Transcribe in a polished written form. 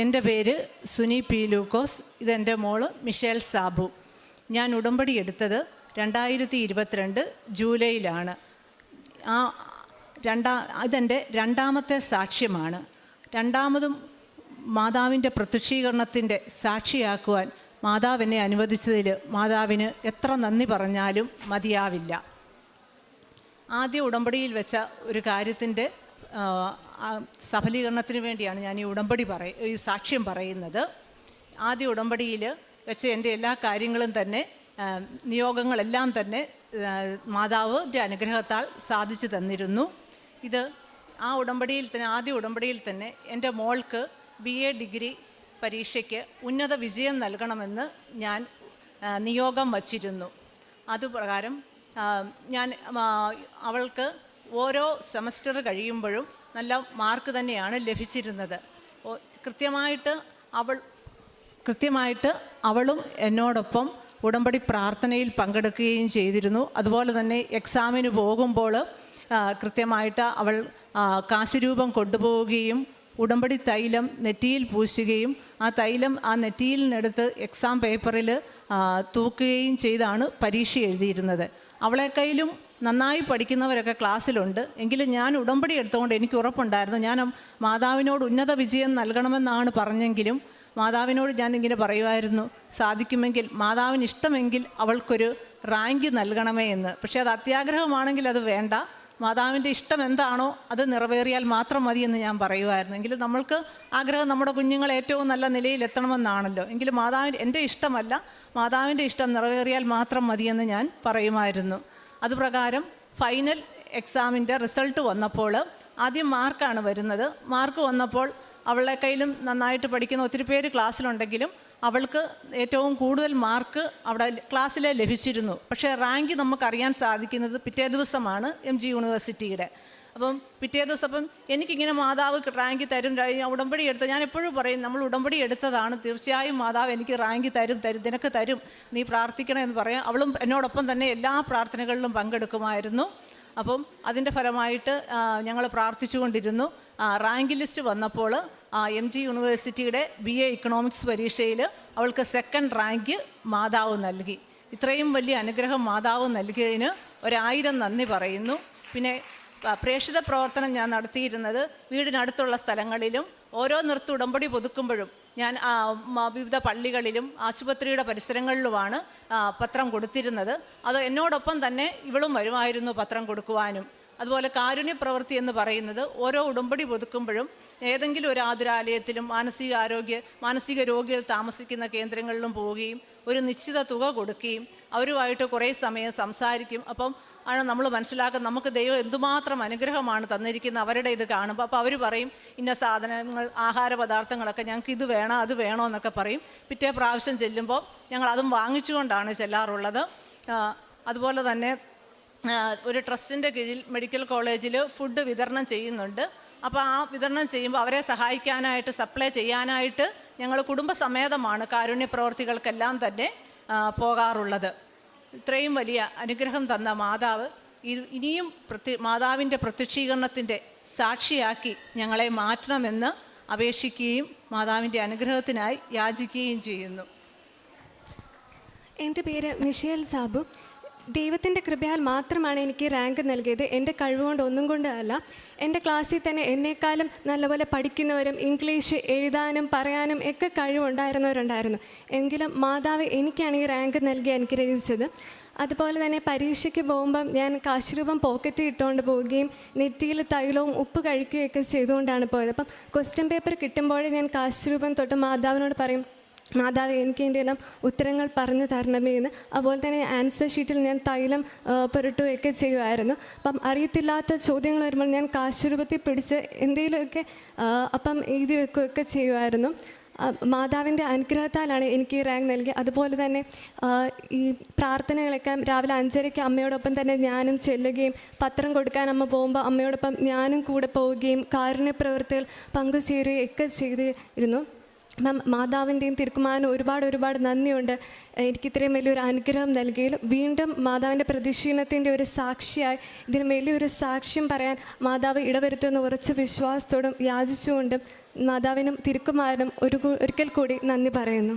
എൻ്റെ പേര് സുനി പി ലൂക്കോസ്. ഇതെൻ്റെ മോള് മിഷേൽ സാബു. ഞാൻ ഉടമ്പടി എടുത്തത് 2022 ജൂലൈയിലാണ്. ഇതെൻ്റെ രണ്ടാമത്തെ സാക്ഷ്യമാണ്. രണ്ടാമതും മാതാവിൻ്റെ പ്രത്യക്ഷീകരണത്തിൻ്റെ സാക്ഷിയാക്കുവാൻ മാതാവ് എന്നെ അനുവദിച്ചതിൽ മാതാവിന് എത്ര നന്ദി പറഞ്ഞാലും മതിയാവില്ല. ആദ്യ ഉടമ്പടിയിൽ വെച്ച ഒരു കാര്യത്തിൻ്റെ സഫലീകരണത്തിന് വേണ്ടിയാണ് ഞാൻ ഈ സാക്ഷ്യം പറയുന്നത്. ആദ്യ ഉടമ്പടിയിൽ വെച്ച എൻ്റെ എല്ലാ കാര്യങ്ങളും തന്നെ നിയോഗങ്ങളെല്ലാം തന്നെ മാതാവിൻ്റെ അനുഗ്രഹത്താൽ സാധിച്ചു തന്നിരുന്നു. ഇത് ആദ്യ ഉടമ്പടിയിൽ തന്നെ എൻ്റെ മോൾക്ക് BA ഡിഗ്രി പരീക്ഷയ്ക്ക് ഉന്നത വിജയം നൽകണമെന്ന് ഞാൻ നിയോഗം വച്ചിരുന്നു. അതുപ്രകാരം ഞാൻ അവൾക്ക് ഓരോ സെമസ്റ്റർ കഴിയുമ്പോഴും നല്ല മാർക്ക് തന്നെയാണ് ലഭിച്ചിരുന്നത്. കൃത്യമായിട്ട് അവളും എന്നോടൊപ്പം ഉടമ്പടി പ്രാർത്ഥനയിൽ പങ്കെടുക്കുകയും ചെയ്തിരുന്നു. അതുപോലെ തന്നെ എക്സാമിന് പോകുമ്പോൾ കൃത്യമായിട്ട് അവൾ കാശുരൂപം കൊണ്ടുപോവുകയും ഉടമ്പടി തൈലം നെറ്റിയിൽ പൂശുകയും ആ തൈലം ആ നെറ്റിയിൽ നിന്നെടുത്ത് എക്സാം പേപ്പറിൽ തൂക്കുകയും ചെയ്താണ് പരീക്ഷ എഴുതിയിരുന്നത്. അവളെക്കയിലും നന്നായി പഠിക്കുന്നവരൊക്കെ ക്ലാസ്സിലുണ്ട്. എങ്കിലും ഞാൻ ഉടമ്പടി എടുത്തുകൊണ്ട് എനിക്ക് ഉറപ്പുണ്ടായിരുന്നു, ഞാൻ മാതാവിനോട് ഉന്നത വിജയം നൽകണമെന്നാണ് പറഞ്ഞെങ്കിലും മാതാവിനോട് ഞാൻ ഇങ്ങനെ പറയുമായിരുന്നു, സാധിക്കുമെങ്കിൽ മാതാവിന് ഇഷ്ടമെങ്കിൽ അവൾക്കൊരു റാങ്ക് നൽകണമേ എന്ന്. പക്ഷേ അത് അത്യാഗ്രഹമാണെങ്കിൽ അത് വേണ്ട, മാതാവിൻ്റെ ഇഷ്ടം എന്താണോ അത് നിറവേറിയാൽ മാത്രം മതിയെന്ന് ഞാൻ പറയുമായിരുന്നു. എങ്കിലും നമ്മൾക്ക് ആഗ്രഹം നമ്മുടെ കുഞ്ഞുങ്ങൾ ഏറ്റവും നല്ല നിലയിൽ എത്തണമെന്നാണല്ലോ. എങ്കിലും എൻ്റെ ഇഷ്ടമല്ല, മാതാവിൻ്റെ ഇഷ്ടം നിറവേറിയാൽ മാത്രം മതിയെന്ന് ഞാൻ പറയുമായിരുന്നു. അതുപ്രകാരം ഫൈനൽ എക്സാമിൻ്റെ റിസൾട്ട് വന്നപ്പോൾ ആദ്യം മാർക്കാണ് വരുന്നത്. മാർക്ക് വന്നപ്പോൾ അവളുടെ കയ്യിലും നന്നായിട്ട് പഠിക്കുന്ന ഒത്തിരി പേര് ക്ലാസ്സിലുണ്ടെങ്കിലും അവൾക്ക് ഏറ്റവും കൂടുതൽ മാർക്ക് അവിടെ ക്ലാസ്സിലെ ലഭിച്ചിരുന്നു. പക്ഷേ റാങ്ക് നമുക്കറിയാൻ സാധിക്കുന്നത് പിറ്റേ ദിവസമാണ് MG യൂണിവേഴ്സിറ്റിയുടെ. അപ്പം പിറ്റേ ദിവസം എനിക്കിങ്ങനെ മാതാവ് റാങ്ക് തരും, ഉടമ്പടി എടുത്ത ഞാൻ എപ്പോഴും പറയും, നമ്മൾ ഉടമ്പടി എടുത്തതാണ്, തീർച്ചയായും മാതാവ് എനിക്ക് റാങ്ക് തരും, നിനക്ക് തരും, നീ പ്രാർത്ഥിക്കണമെന്ന് പറയാം. അവളും എന്നോടൊപ്പം തന്നെ എല്ലാ പ്രാർത്ഥനകളിലും പങ്കെടുക്കുമായിരുന്നു. അപ്പം അതിൻ്റെ ഫലമായിട്ട് ഞങ്ങൾ പ്രാർത്ഥിച്ചുകൊണ്ടിരുന്നു. റാങ്ക് ലിസ്റ്റ് വന്നപ്പോൾ MG യൂണിവേഴ്സിറ്റിയുടെ BA ഇക്കണോമിക്സ് പരീക്ഷയിൽ അവൾക്ക് 2nd റാങ്ക് മാതാവ് നൽകി. ഇത്രയും വലിയ അനുഗ്രഹം മാതാവ് നൽകിയതിന് 1000 നന്ദി പറയുന്നു. പിന്നെ പ്രേക്ഷിത പ്രവർത്തനം ഞാൻ നടത്തിയിരുന്നത് വീടിനടുത്തുള്ള സ്ഥലങ്ങളിലും ഓരോ ഉടമ്പടി പുതുക്കുമ്പോഴും ഞാൻ വിവിധ പള്ളികളിലും ആശുപത്രിയുടെ പരിസരങ്ങളിലുമാണ് പത്രം കൊടുത്തിരുന്നത്. അത് എന്നോടൊപ്പം തന്നെ ഇവളും വരുമായിരുന്നു പത്രം കൊടുക്കുവാനും. അതുപോലെ കാരുണ്യ പ്രവൃത്തി എന്ന് പറയുന്നത് ഓരോ ഉടമ്പടി പുതുക്കുമ്പോഴും ഏതെങ്കിലും ഒരു ആതുരാലയത്തിലും മാനസിക രോഗികൾ താമസിക്കുന്ന കേന്ദ്രങ്ങളിലും പോവുകയും ഒരു നിശ്ചിത തുക കൊടുക്കുകയും അവരുമായിട്ട് കുറേ സമയം സംസാരിക്കും. അപ്പം ആണ് നമ്മൾ മനസ്സിലാക്കുന്നത് നമുക്ക് ദൈവം എന്തുമാത്രം അനുഗ്രഹമാണ് തന്നിരിക്കുന്നത് അവരുടെ ഇത് കാണുമ്പോൾ. അപ്പോൾ അവർ പറയും, ഇന്ന സാധനങ്ങൾ ആഹാര പദാർത്ഥങ്ങളൊക്കെ ഞങ്ങൾക്ക് ഇത് വേണം അത് വേണോ എന്നൊക്കെ പറയും. പിറ്റേ പ്രാവശ്യം ചെല്ലുമ്പോൾ ഞങ്ങൾ അതും വാങ്ങിച്ചുകൊണ്ടാണ് ചെല്ലാറുള്ളത്. അതുപോലെ തന്നെ ഒരു ട്രസ്റ്റിൻ്റെ കീഴിൽ മെഡിക്കൽ കോളേജിൽ ഫുഡ് വിതരണം ചെയ്യുന്നുണ്ട്. അപ്പോൾ ആ വിതരണം ചെയ്യുമ്പോൾ അവരെ സഹായിക്കാനായിട്ട് സപ്ലൈ ചെയ്യാനായിട്ട് ഞങ്ങൾ കുടുംബസമേതമാണ് കാരുണ്യ പ്രവർത്തികൾക്കെല്ലാം തന്നെ പോകാറുള്ളത്. ഇത്രയും വലിയ അനുഗ്രഹം തന്ന മാതാവ് ഇനിയും മാതാവിൻ്റെ പ്രത്യക്ഷീകരണത്തിൻ്റെ സാക്ഷിയാക്കി ഞങ്ങളെ മാറ്റണമെന്ന് അപേക്ഷിക്കുകയും മാതാവിൻ്റെ അനുഗ്രഹത്തിനായി യാചിക്കുകയും ചെയ്യുന്നു. എൻ്റെ പേര് മിഷേൽ സാബു. ദൈവത്തിൻ്റെ കൃപയാൽ മാത്രമാണ് എനിക്ക് റാങ്ക് നൽകിയത്. എൻ്റെ കഴിവുകൊണ്ട് ഒന്നും കൊണ്ടല്ല. എൻ്റെ ക്ലാസ്സിൽ തന്നെ എന്നെക്കാളും നല്ലപോലെ പഠിക്കുന്നവരും ഇംഗ്ലീഷ് എഴുതാനും പറയാനും ഒക്കെ കഴിവുണ്ടായിരുന്നവരുണ്ടായിരുന്നു. എങ്കിലും മാതാവ് എനിക്കാണ് ഈ റാങ്ക് നൽകി അനുഗ്രഹിച്ചത്. അതുപോലെ തന്നെ പരീക്ഷയ്ക്ക് പോകുമ്പം ഞാൻ കാശുരൂപം പോക്കറ്റ് ഇട്ടുകൊണ്ട് പോവുകയും നെറ്റിയിൽ തൈലവും ഉപ്പ് കഴിക്കുകയൊക്കെ ചെയ്തുകൊണ്ടാണ് പോയത്. അപ്പം ക്വസ്റ്റ്യൻ പേപ്പർ കിട്ടുമ്പോഴേ ഞാൻ കാശുരൂപം തൊട്ട് മാതാവിനോട് പറയും, മാതാവ് എനിക്ക് എൻ്റെ എല്ലാം ഉത്തരങ്ങൾ പറഞ്ഞു തരണമേ എന്ന്. അതുപോലെ തന്നെ ആൻസർ ഷീറ്റിൽ ഞാൻ തൈലം പുരട്ടുകയൊക്കെ ചെയ്യുമായിരുന്നു. അപ്പം അറിയത്തില്ലാത്ത ചോദ്യങ്ങൾ വരുമ്പോൾ ഞാൻ കാശുരൂപത്തിൽ പിടിച്ച് എന്തെങ്കിലുമൊക്കെ അപ്പം എഴുതി വെക്കുകയൊക്കെ ചെയ്യുമായിരുന്നു. മാതാവിൻ്റെ അനുഗ്രഹത്താലാണ് എനിക്ക് ഈ റാങ്ക് നൽകി. അതുപോലെ തന്നെ ഈ പ്രാർത്ഥനകളൊക്കെ രാവിലെ 5:30 അമ്മയോടൊപ്പം തന്നെ ഞാനും ചെല്ലുകയും പത്രം കൊടുക്കാൻ അമ്മ പോകുമ്പോൾ അമ്മയോടൊപ്പം ഞാനും കൂടെ പോവുകയും കാരുണ്യ പ്രവൃത്തികൾ പങ്കുചേരുകയും ഒക്കെ ചെയ്തിരുന്നു. മാതാവിൻ്റെയും തിരുക്കുമാരനും ഒരുപാട് നന്ദിയുണ്ട്. എനിക്ക് ഇത്രയും വലിയൊരു അനുഗ്രഹം നൽകിയാലും വീണ്ടും മാതാവിൻ്റെ പ്രദക്ഷിണത്തിൻ്റെ ഒരു സാക്ഷിയായി ഇതിന് വലിയൊരു സാക്ഷ്യം പറയാൻ മാതാവ് ഇടവരുത്തുമെന്ന് ഉറച്ച വിശ്വാസത്തോടും യാചിച്ചുകൊണ്ടും മാതാവിനും തിരുക്കുമാരനും ഒരിക്കൽ കൂടി നന്ദി പറയുന്നു.